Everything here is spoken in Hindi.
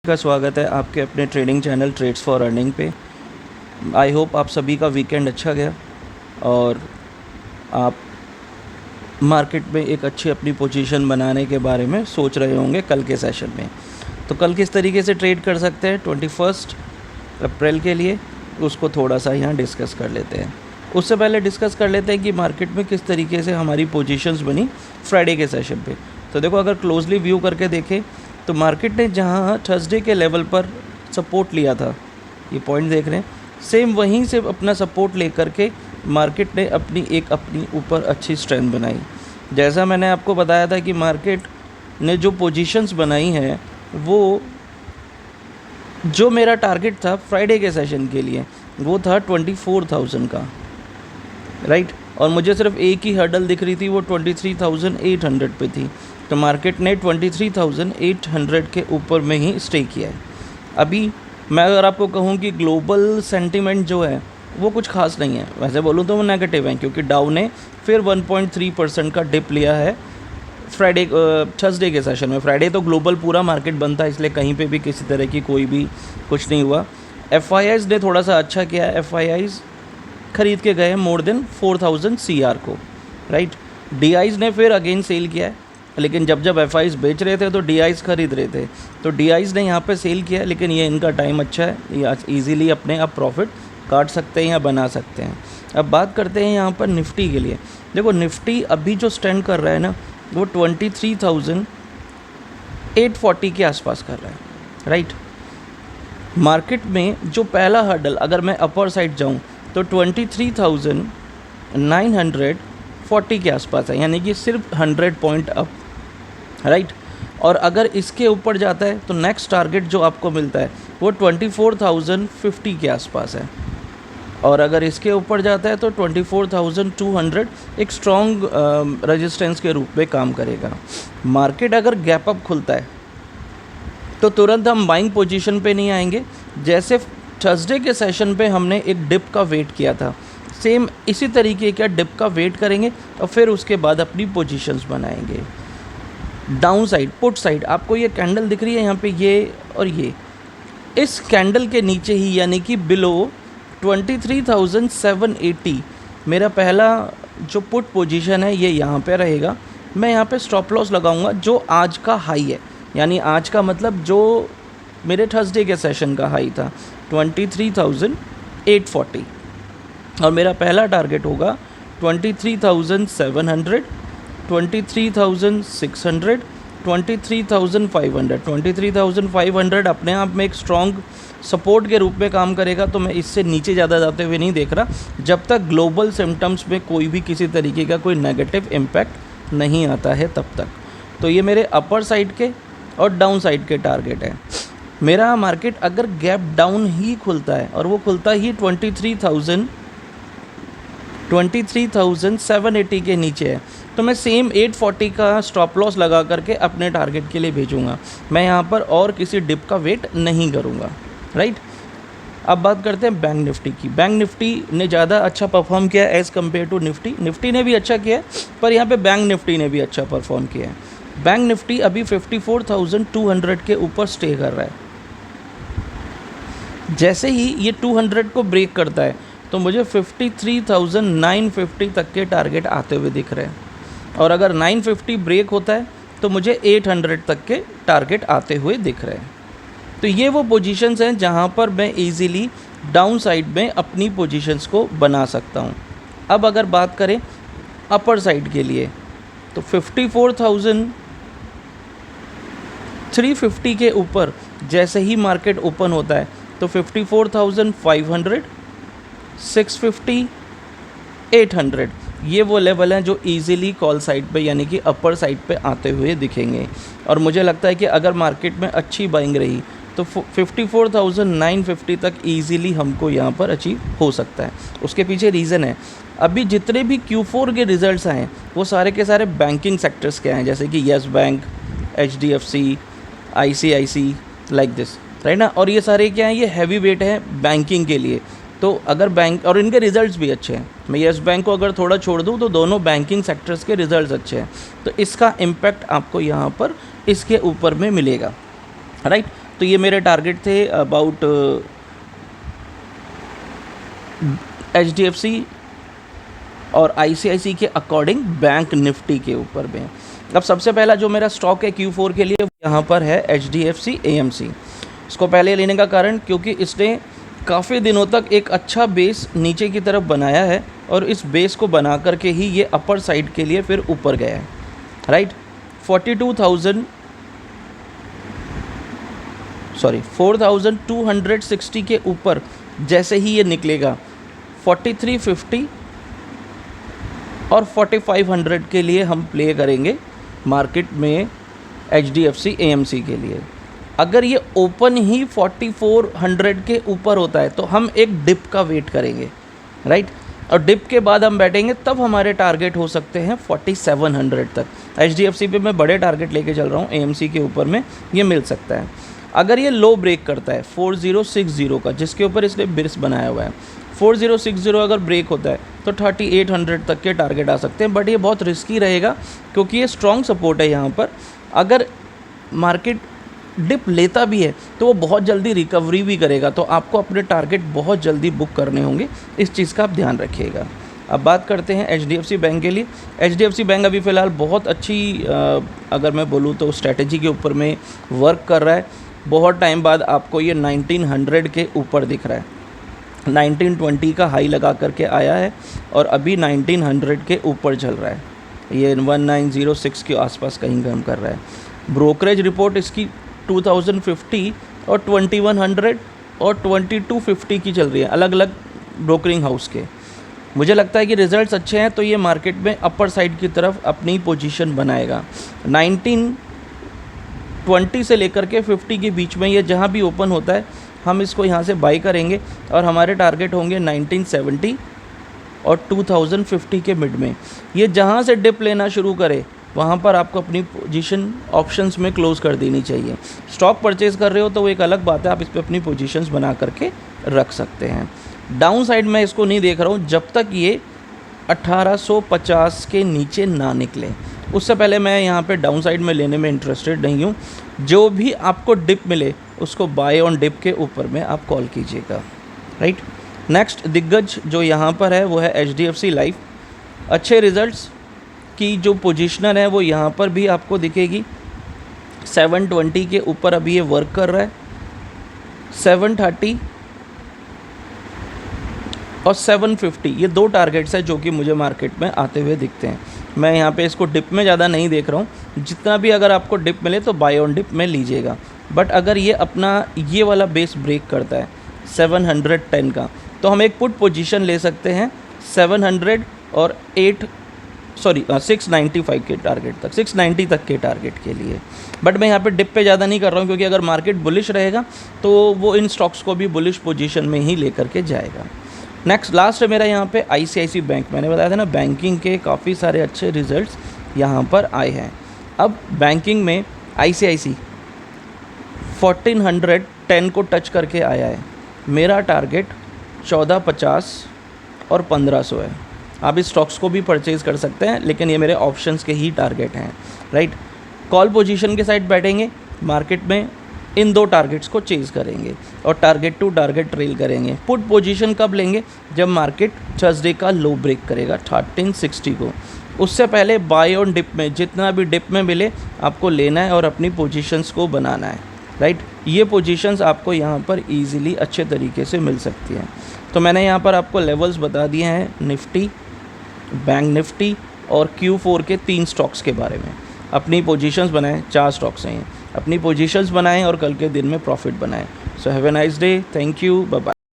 का स्वागत है आपके अपने trading channel trades for earning पे। आई होप आप सभी का वीकेंड अच्छा गया और आप मार्केट में एक अच्छी अपनी पोजीशन बनाने के बारे में सोच रहे होंगे कल के सेशन में। तो कल किस तरीके से ट्रेड कर सकते हैं 21 अप्रैल के लिए, उसको थोड़ा सा यहाँ डिस्कस कर लेते हैं। उससे पहले डिस्कस कर लेते हैं कि मार्केट में किस तरीके से हमारी पोजीशंस बनी फ्राइडे के सेशन पे। तो देखो, अगर क्लोजली व्यू करके देखें तो मार्केट ने जहाँ थर्सडे के लेवल पर सपोर्ट लिया था, ये पॉइंट देख रहे हैं, सेम वहीं से अपना सपोर्ट लेकर के मार्केट ने अपनी ऊपर अच्छी स्ट्रेंथ बनाई। जैसा मैंने आपको बताया था कि मार्केट ने जो पोजीशंस बनाई हैं वो जो मेरा टारगेट था फ्राइडे के सेशन के लिए वो था 24,000 का, राइट। और मुझे सिर्फ एक ही हर्डल दिख रही थी, वो 23,800 पे थी। तो मार्केट ने 23,800 के ऊपर में ही स्टे किया है। अभी मैं अगर आपको कहूँ कि ग्लोबल सेंटीमेंट जो है वो कुछ खास नहीं है, वैसे बोलूँ तो वो नेगेटिव है, क्योंकि डाउ ने फिर 1.3% का डिप लिया है थर्सडे के सेशन में। फ्राइडे तो ग्लोबल पूरा मार्केट बंद था, इसलिए कहीं पे भी किसी तरह की कोई भी कुछ नहीं हुआ। FIIs ने थोड़ा सा अच्छा किया है, FIIs खरीद के गए मोर देन 4,000 CR को, राइट। DIs ने फिर अगेन सेल किया है, लेकिन जब FIIs बेच रहे थे तो DIs खरीद रहे थे, तो DIs ने यहाँ पे सेल किया है। लेकिन ये इनका टाइम अच्छा है, ये आज ईज़िली अपने आप प्रॉफिट काट सकते हैं या बना सकते हैं। अब बात करते हैं यहाँ पर निफ्टी के लिए। देखो, निफ्टी अभी जो स्टैंड कर रहा है ना वो 23,840 के आसपास कर रहा है, राइट। मार्केट में जो पहला हर्डल अगर मैं अपर साइड जाऊँ तो 23,940 के आसपास है, यानी कि सिर्फ 100 पॉइंट अप, राइट। और अगर इसके ऊपर जाता है तो नेक्स्ट टारगेट जो आपको मिलता है वो 24,050 के आसपास है। और अगर इसके ऊपर जाता है तो 24,200 एक स्ट्रॉन्ग रेजिस्टेंस के रूप में काम करेगा। मार्केट अगर गैप अप खुलता है तो तुरंत हम बाइंग पोजीशन पे नहीं आएंगे। जैसे थर्सडे के सेशन पे हमने एक डिप का वेट किया था, सेम इसी तरीके का डिप का वेट करेंगे और फिर उसके बाद अपनी पोजीशंस बनाएंगे। डाउन साइड, पुट साइड, आपको ये कैंडल दिख रही है यहाँ पे, ये और ये, इस कैंडल के नीचे ही यानी कि बिलो 23,780 मेरा पहला जो पुट पोजीशन है ये यहाँ पे रहेगा। मैं यहाँ पे स्टॉप लॉस लगाऊंगा जो आज का हाई है, यानी आज का मतलब जो मेरे थर्सडे के सेशन का हाई था 23,840, और मेरा पहला टारगेट होगा 23,700, 23,600, 23,500। 23,500 अपने आप में एक स्ट्रॉन्ग सपोर्ट के रूप में काम करेगा, तो मैं इससे नीचे ज़्यादा जाते हुए नहीं देख रहा जब तक ग्लोबल सिम्टम्स में कोई भी किसी तरीके का कोई नेगेटिव इम्पैक्ट नहीं आता है तब तक। तो ये मेरे अपर साइड के और डाउन साइड के टारगेट है। मेरा मार्केट अगर गैप डाउन ही खुलता है और वो खुलता ही 23,780 के नीचे है, तो मैं सेम 840 का स्टॉप लॉस लगा करके अपने टारगेट के लिए भेजूंगा। मैं यहाँ पर और किसी डिप का वेट नहीं करूँगा, राइट। अब बात करते हैं बैंक निफ्टी की। बैंक निफ्टी ने ज़्यादा अच्छा परफॉर्म किया as compare to Nifty. Nifty ने भी अच्छा किया है, पर यहाँ पे बैंक निफ्टी ने भी अच्छा परफॉर्म किया है। बैंक निफ्टी अभी 54,200 के ऊपर स्टे कर रहा है। जैसे ही ये 200 को ब्रेक करता है तो मुझे 53,950 तक के टारगेट आते हुए दिख रहे हैं, और अगर 950 ब्रेक होता है तो मुझे 800 तक के टारगेट आते हुए दिख रहे हैं। तो ये वो पोजीशंस हैं जहाँ पर मैं इजीली डाउन साइड में अपनी पोजीशंस को बना सकता हूँ। अब अगर बात करें अपर साइड के लिए तो 54,350 के ऊपर जैसे ही मार्केट ओपन होता है तो 54,500, 650, 800 ये वो लेवल हैं जो इजीली कॉल साइड पे यानी कि अपर साइड पे आते हुए दिखेंगे। और मुझे लगता है कि अगर मार्केट में अच्छी बाइंग रही तो 54,950 तक इजीली हमको यहाँ पर अचीव हो सकता है। उसके पीछे रीज़न है, अभी जितने भी Q4 के रिज़ल्ट्स आए हैं वो सारे के सारे बैंकिंग सेक्टर्स के हैं, जैसे कि yes bank, HDFC, ICIC, like this, right ना। और ये सारे क्या हैं, ये हैवी वेट है बैंकिंग के लिए। तो अगर बैंक और इनके रिज़ल्ट्स भी अच्छे हैं, मैं येस बैंक को अगर थोड़ा छोड़ दूं तो दोनों बैंकिंग सेक्टर्स के रिज़ल्ट्स अच्छे हैं, तो इसका इम्पैक्ट आपको यहाँ पर इसके ऊपर में मिलेगा, राइट। तो ये मेरे टारगेट थे अबाउट HDFC और ICICI के अकॉर्डिंग बैंक निफ्टी के ऊपर में। अब सबसे पहला जो मेरा स्टॉक है Q4 के लिए यहाँ पर है HDFC AMC। इसको पहले लेने का कारण क्योंकि इसने काफ़ी दिनों तक एक अच्छा बेस नीचे की तरफ बनाया है और इस बेस को बना करके ही ये अपर साइड के लिए फिर ऊपर गया है, राइट। 4260 के ऊपर जैसे ही ये निकलेगा 4350 और 4500 के लिए हम प्ले करेंगे मार्केट में HDFC AMC के लिए। अगर ये ओपन ही 4400 के ऊपर होता है तो हम एक डिप का वेट करेंगे, राइट। और डिप के बाद हम बैठेंगे, तब हमारे टारगेट हो सकते हैं 4700 तक। HDFC पे मैं बड़े टारगेट लेके चल रहा हूँ, AMC के ऊपर में ये मिल सकता है। अगर ये लो ब्रेक करता है 4060 का, जिसके ऊपर इसने बिर्स बनाया हुआ है, 4060 अगर ब्रेक होता है तो 3800 तक के टारगेट आ सकते हैं। बट ये बहुत रिस्की रहेगा क्योंकि ये स्ट्रॉन्ग सपोर्ट है यहाँ पर। अगर मार्केट डिप लेता भी है तो वो बहुत जल्दी रिकवरी भी करेगा, तो आपको अपने टारगेट बहुत जल्दी बुक करने होंगे, इस चीज़ का आप ध्यान रखिएगा। अब बात करते हैं HDFC बैंक के लिए। HDFC बैंक अभी फ़िलहाल बहुत अच्छी अगर मैं बोलूँ तो स्ट्रैटेजी के ऊपर में वर्क कर रहा है। बहुत टाइम बाद आपको ये 1900 के ऊपर दिख रहा है, 1920 का हाई लगा करके आया है और अभी 1900 के ऊपर चल रहा है। ये 1906 के आसपास कहीं काम कर रहा है। ब्रोकरेज रिपोर्ट इसकी 2050 और 2100 और 2250 की चल रही है, अलग अलग ब्रोकरिंग हाउस के। मुझे लगता है कि रिजल्ट्स अच्छे हैं तो ये मार्केट में अपर साइड की तरफ अपनी पोजीशन बनाएगा। 1920 से लेकर के 50 के बीच में ये जहाँ भी ओपन होता है हम इसको यहाँ से बाई करेंगे और हमारे टारगेट होंगे 1970 और 2050 के मिड में। ये जहाँ से डिप लेना शुरू करे वहाँ पर आपको अपनी पोजीशन ऑप्शंस में क्लोज़ कर देनी चाहिए। स्टॉक परचेज़ कर रहे हो तो वो एक अलग बात है, आप इस पर अपनी पोजीशंस बना करके रख सकते हैं। डाउन साइड मैं इसको नहीं देख रहा हूँ जब तक ये 1850 के नीचे ना निकले, उससे पहले मैं यहाँ पे डाउन साइड में लेने में इंटरेस्टेड नहीं हूँ। जो भी आपको डिप मिले उसको बाय ऑन डिप के ऊपर में आप कॉल कीजिएगा, राइट। नेक्स्ट दिग्गज जो यहाँ पर है वो है HDFC लाइफ। अच्छे रिजल्ट्स की जो पोजीशनर है वो यहाँ पर भी आपको दिखेगी। 720 के ऊपर अभी ये वर्क कर रहा है। 730 और 750 ये दो टारगेट्स हैं जो कि मुझे मार्केट में आते हुए दिखते हैं। मैं यहाँ पे इसको डिप में ज़्यादा नहीं देख रहा हूँ, जितना भी अगर आपको डिप मिले तो बाय ऑन डिप में लीजिएगा। बट अगर ये अपना ये वाला बेस ब्रेक करता है 710 का, तो हम एक पुट पोजीशन ले सकते हैं 700 और 695 के टारगेट तक, 690 तक के टारगेट के लिए। बट मैं यहाँ पे डिप पे ज़्यादा नहीं कर रहा हूँ क्योंकि अगर मार्केट बुलिश रहेगा तो वो इन स्टॉक्स को भी बुलिश पोजीशन में ही लेकर के जाएगा। नेक्स्ट लास्ट है मेरा यहाँ पे ICICI बैंक। मैंने बताया था ना, बैंकिंग के काफ़ी सारे अच्छे रिजल्ट्स यहाँ पर आए हैं। अब बैंकिंग में ICICI 1410 को टच करके आया है। मेरा टारगेट 1450 और 1500 है। आप इस स्टॉक्स को भी परचेज़ कर सकते हैं, लेकिन ये मेरे ऑप्शंस के ही टारगेट हैं, राइट। कॉल पोजीशन के साइड बैठेंगे, मार्केट में इन दो टारगेट्स को चेज़ करेंगे और टारगेट टू टारगेट ट्रेल करेंगे। पुट पोजीशन कब लेंगे? जब मार्केट थर्सडे का लो ब्रेक करेगा 1360 को। उससे पहले बाय ऑन डिप में, जितना भी डिप में मिले आपको लेना है और अपनी पोजीशंस को बनाना है, राइट। ये पोजीशंस आपको यहाँ पर ईजिली अच्छे तरीके से मिल सकती हैं। तो मैंने यहाँ पर आपको लेवल्स बता दिए हैं निफ्टी, बैंक निफ्टी और Q4 के 3 स्टॉक्स के बारे में। अपनी पोजीशंस बनाएं, 4 स्टॉक्स हैं, अपनी पोजीशंस बनाएं और कल के दिन में प्रॉफिट बनाएं। So have a nice day, thank you, bye bye.